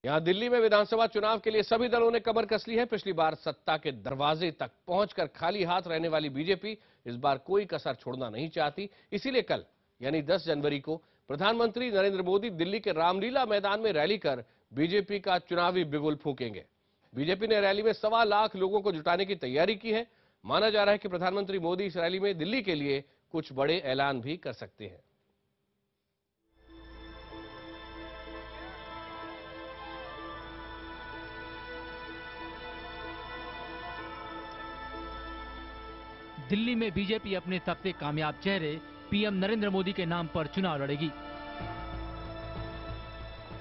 यहां दिल्ली में विधानसभा चुनाव के लिए सभी दलों ने कमर कस ली है। पिछली बार सत्ता के दरवाजे तक पहुंचकर खाली हाथ रहने वाली बीजेपी इस बार कोई कसर छोड़ना नहीं चाहती। इसीलिए कल यानी 10 जनवरी को प्रधानमंत्री नरेंद्र मोदी दिल्ली के रामलीला मैदान में रैली कर बीजेपी का चुनावी बिगुल फूंकेंगे। बीजेपी ने रैली में 1.25 लाख लोगों को जुटाने की तैयारी की है। माना जा रहा है कि प्रधानमंत्री मोदी इस रैली में दिल्ली के लिए कुछ बड़े ऐलान भी कर सकते हैं। दिल्ली में बीजेपी अपने सबसे कामयाब चेहरे पीएम नरेंद्र मोदी के नाम पर चुनाव लड़ेगी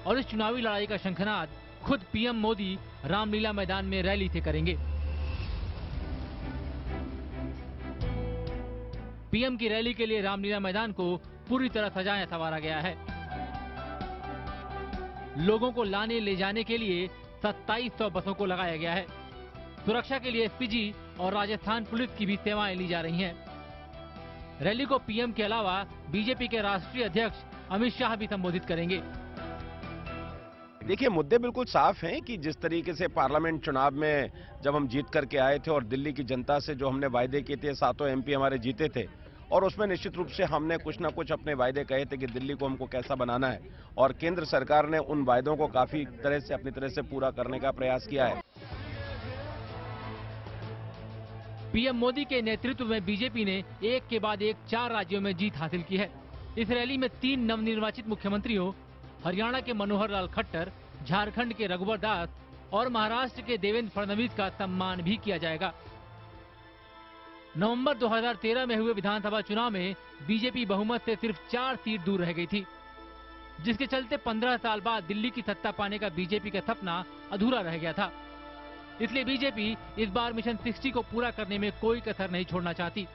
और इस चुनावी लड़ाई का शंखनाद खुद पीएम मोदी रामलीला मैदान में रैली से करेंगे। पीएम की रैली के लिए रामलीला मैदान को पूरी तरह सजाया संवारा गया है। लोगों को लाने ले जाने के लिए 2700 बसों को लगाया गया है। सुरक्षा के लिए एसपीजी और राजस्थान पुलिस की भी सेवाएं ली जा रही हैं। रैली को पीएम के अलावा बीजेपी के राष्ट्रीय अध्यक्ष अमित शाह भी संबोधित करेंगे। देखिए, मुद्दे बिल्कुल साफ हैं कि जिस तरीके से पार्लियामेंट चुनाव में जब हम जीत करके आए थे और दिल्ली की जनता से जो हमने वायदे किए थे, 7 एमपी हमारे जीते थे और उसमें निश्चित रूप से हमने कुछ ना कुछ अपने वायदे कहे थे कि दिल्ली को हमको कैसा बनाना है और केंद्र सरकार ने उन वायदों को काफी तरह से अपनी तरह से पूरा करने का प्रयास किया है। पीएम मोदी के नेतृत्व में बीजेपी ने एक के बाद एक 4 राज्यों में जीत हासिल की है। इस रैली में 3 नवनिर्वाचित मुख्यमंत्रियों हरियाणा के मनोहर लाल खट्टर, झारखंड के रघुवर दास और महाराष्ट्र के देवेंद्र फडणवीस का सम्मान भी किया जाएगा। नवंबर 2013 में हुए विधानसभा चुनाव में बीजेपी बहुमत से सिर्फ 4 सीट दूर रह गई थी, जिसके चलते 15 साल बाद दिल्ली की सत्ता पाने का बीजेपी का सपना अधूरा रह गया था। इसलिए बीजेपी इस बार मिशन 60 को पूरा करने में कोई कसर नहीं छोड़ना चाहती।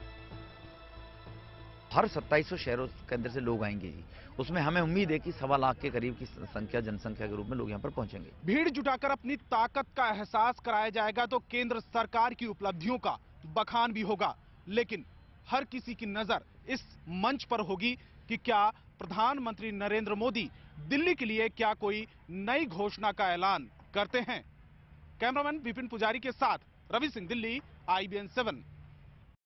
हर 2700 शहरों के अंदर से लोग आएंगे जी, उसमें हमें उम्मीद है कि 1.25 लाख के करीब की संख्या जनसंख्या के रूप में लोग यहाँ पर पहुंचेंगे। भीड़ जुटाकर अपनी ताकत का एहसास कराया जाएगा तो केंद्र सरकार की उपलब्धियों का बखान भी होगा, लेकिन हर किसी की नजर इस मंच पर होगी कि क्या प्रधानमंत्री नरेंद्र मोदी दिल्ली के लिए क्या कोई नई घोषणा का ऐलान करते हैं। कैमरामैन विपिन पुजारी के साथ रवि सिंह, दिल्ली, IBN 7।